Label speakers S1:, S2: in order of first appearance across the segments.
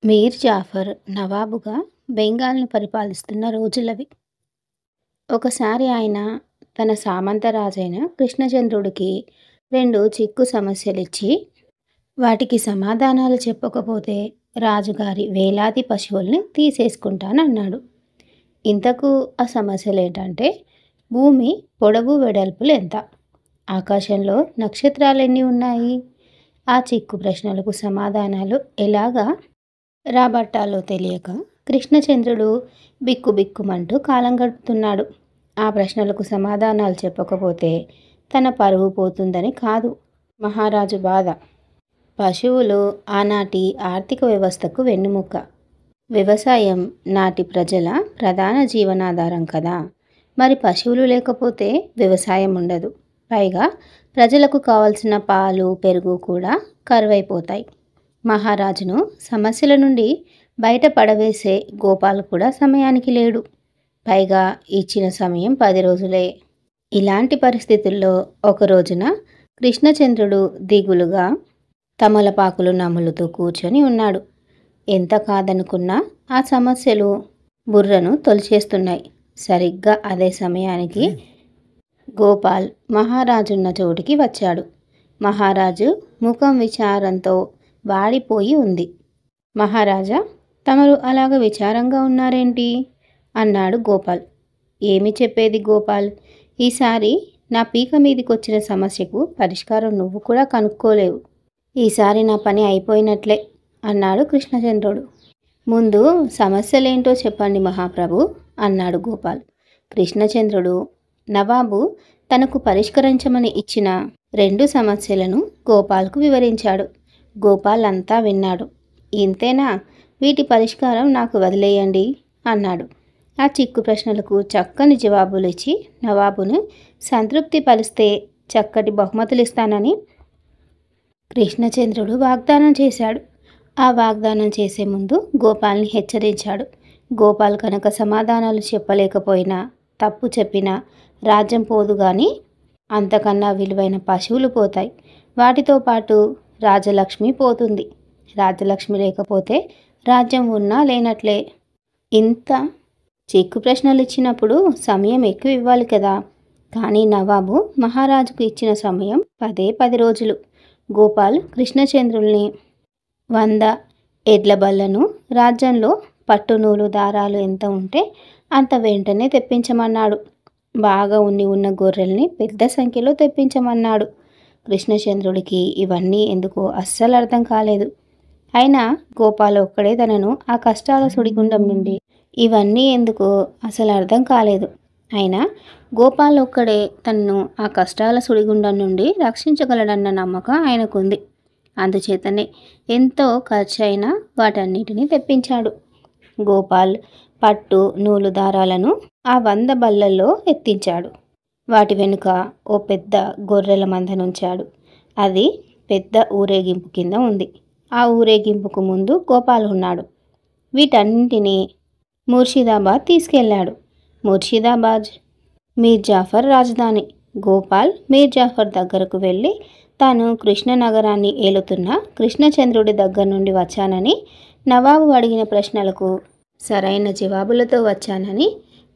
S1: మీర్ జాఫర్ నవాబుగా బెంగాల్‌ను పరిపాలిస్తున్న రోజులవి. ఒకసారి ఆయన తన సామంత రాజైన కృష్ణచంద్రుడికి 2 చిక్కు సమస్యలిచ్చి, వాటికి సమాధానాలు చెప్పకపోతే రాజుగారి వేలాది పశువుల్ని తీసేసుకుంటానన్నాడు. ఇంతకు ఆ సమస్యలేంటంటే, భూమి పొడవు వెడల్పులెంత? ఆకాశంలో నక్షత్రాలెన్ని ఉన్నాయి? ఆ చిక్కు ప్రశ్నలకు సమాధానాలు ఎలాగా రాబట్టాలో తెలియక కృష్ణచంద్రుడు బిక్కుబిక్కుమంటూ కాలం గడుపుతున్నాడు. ఆ ప్రశ్నలకు సమాధానాలు చెప్పకపోతే తన పరువు పోతుందని కాదు మహారాజు బాధ. పశువులు ఆనాటి ఆర్థిక వ్యవస్థకు వెన్నెముక. వ్యవసాయం నాటి ప్రజల ప్రధాన జీవనాధారం కదా. మరి పశువులు లేకపోతే వ్యవసాయం ఉండదు. పైగా ప్రజలకు కావలసిన పాలు, పెరుగు కూడా కరువైపోతాయి. మహారాజును సమస్యల నుండి బయట పడవేసే గోపాల్ కూడా సమయానికి లేడు. పైగా ఇచ్చిన సమయం 10 రోజులే. ఇలాంటి పరిస్థితుల్లో ఒక రోజున కృష్ణచంద్రుడు దిగులుగా తమలపాకులు నములుతూ కూర్చొని ఉన్నాడు. ఎంత కాదనుకున్నా ఆ సమస్యలు బుర్రను తొలిచేస్తున్నాయి. సరిగ్గా అదే సమయానికి గోపాల్ మహారాజున్న చోటికి వచ్చాడు. మహారాజు ముఖం విచారంతో వాడిపోయి ఉంది. మహారాజా, తమరు అలాగ విచారంగా ఉన్నారేంటి? అన్నాడు గోపాల్. ఏమి చెప్పేది గోపాల్, ఈసారి నా పీక మీదికొచ్చిన సమస్యకు పరిష్కారం నువ్వు కూడా కనుక్కోలేవు. ఈసారి నా పని అయిపోయినట్లే అన్నాడు కృష్ణచంద్రుడు. ముందు సమస్యలేంటో చెప్పండి మహాప్రభు అన్నాడు గోపాల్. కృష్ణచంద్రుడు నవాబు తనకు పరిష్కరించమని ఇచ్చిన 2 సమస్యలను గోపాల్కు వివరించాడు. గోపాల్ అంతా విన్నాడు. ఇంతేనా? వీటి పరిష్కారం నాకు వదిలేయండి అన్నాడు. ఆ చిక్కు ప్రశ్నలకు చక్కని జవాబులు ఇచ్చి నవాబును సంతృప్తి పరిస్తే చక్కటి బహుమతులిస్తానని కృష్ణచంద్రుడు వాగ్దానం చేశాడు. ఆ వాగ్దానం చేసే ముందు గోపాల్ని హెచ్చరించాడు. గోపాల్ కనుక సమాధానాలు చెప్పలేకపోయినా, తప్పు చెప్పినా రాజ్యం పోదు గాని అంతకన్నా విలువైన పశువులు పోతాయి. వాటితో పాటు రాజలక్ష్మి పోతుంది. రాజలక్ష్మి లేకపోతే రాజ్యం ఉన్నా లేనట్లే. ఇంత చిక్కు ప్రశ్నలు ఇచ్చినప్పుడు సమయం ఎక్కువ ఇవ్వాలి కదా. కానీ నవాబు మహారాజుకు ఇచ్చిన సమయం 10 రోజులు. గోపాల్ కృష్ణచంద్రుల్ని 100 ఎడ్ల బళ్లను, రాజ్యంలో పట్టునూలు దారాలు ఎంత ఉంటే అంత వెంటనే తెప్పించమన్నాడు. బాగా ఉన్న గొర్రెల్ని పెద్ద సంఖ్యలో తెప్పించమన్నాడు. కృష్ణచంద్రుడికి ఇవన్నీ ఎందుకో అస్సలు అర్థం కాలేదు. అయినా గోపాల్ ఒక్కడే తనను ఆ కష్టాల సుడిగుండం నుండి ఇవన్నీ ఎందుకో అసలు అర్థం కాలేదు. అయినా గోపాల్ ఒక్కడే తనను ఆ కష్టాల సుడిగుండం నుండి రక్షించగలడన్న నమ్మకం ఆయనకుంది. అందుచేతనే ఎంతో ఖర్చైనా వాటన్నిటినీ తెప్పించాడు. గోపాల్ పట్టు నూలు దారాలను ఆ 100 బళ్ళల్లో ఎత్తించాడు. వాటి వెనుక ఓ పెద్ద గొర్రెల మందనుంచాడు. అది పెద్ద ఊరేగింపు కింద ఉంది. ఆ ఊరేగింపుకు ముందు గోపాల్ ఉన్నాడు. వీటన్నింటినీ ముర్షిదాబాద్ తీసుకెళ్లాడు. ముర్షిదాబాద్ మీర్ జాఫర్ రాజధాని. గోపాల్ మీర్ జాఫర్ దగ్గరకు వెళ్ళి తాను కృష్ణనగరాన్ని ఏలుతున్న కృష్ణచంద్రుడి దగ్గర నుండి వచ్చానని, నవాబు అడిగిన ప్రశ్నలకు సరైన జవాబులతో వచ్చానని,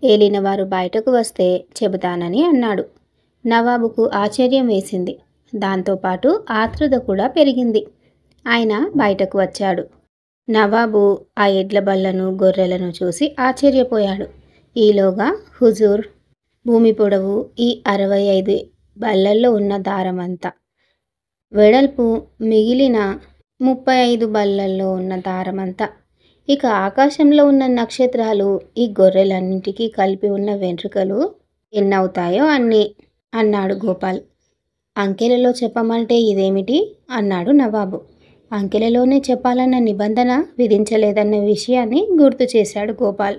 S1: ఏలినవారు బయటకు వస్తే చెబుతానని అన్నాడు. నవాబుకు ఆశ్చర్యం వేసింది. దాంతోపాటు ఆతృత కూడా పెరిగింది. ఆయన బయటకు వచ్చాడు. నవాబు ఆ ఎడ్ల బళ్లను, గొర్రెలను చూసి ఆశ్చర్యపోయాడు. ఈలోగా హుజూర్, భూమి పొడవు ఈ 65 బళ్ళల్లో ఉన్న దారమంతా, వెడల్పు మిగిలిన 35 బళ్ళల్లో ఉన్న దారమంతా, ఇక ఆకాశంలో ఉన్న నక్షత్రాలు, ఈ గొర్రెలన్నింటికీ కలిపి ఉన్న వెంట్రుకలు ఎన్నవుతాయో అన్నీ అన్నాడు గోపాల్. అంకెలలో చెప్పమంటే ఇదేమిటి అన్నాడు నవాబు. అంకెలలోనే చెప్పాలన్న నిబంధన విధించలేదన్న విషయాన్ని గుర్తు చేశాడు గోపాల్.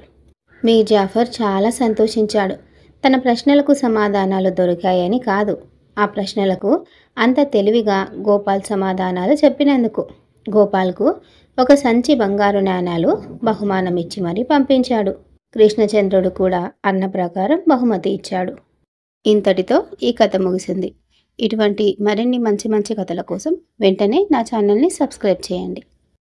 S1: మీర్ జాఫర్ చాలా సంతోషించాడు. తన ప్రశ్నలకు సమాధానాలు దొరికాయని కాదు, ఆ ప్రశ్నలకు అంత తెలివిగా గోపాల్ సమాధానాలు చెప్పినందుకు. గోపాల్కు ఒక సంచి బంగారు నాణాలు బహుమానం ఇచ్చి మరీ పంపించాడు. కృష్ణచంద్రుడు కూడా అన్న ప్రకారం బహుమతి ఇచ్చాడు. ఇంతటితో ఈ కథ ముగిసింది. ఇటువంటి మరిన్ని మంచి మంచి కథల కోసం వెంటనే నా ఛానల్ని సబ్స్క్రైబ్ చేయండి.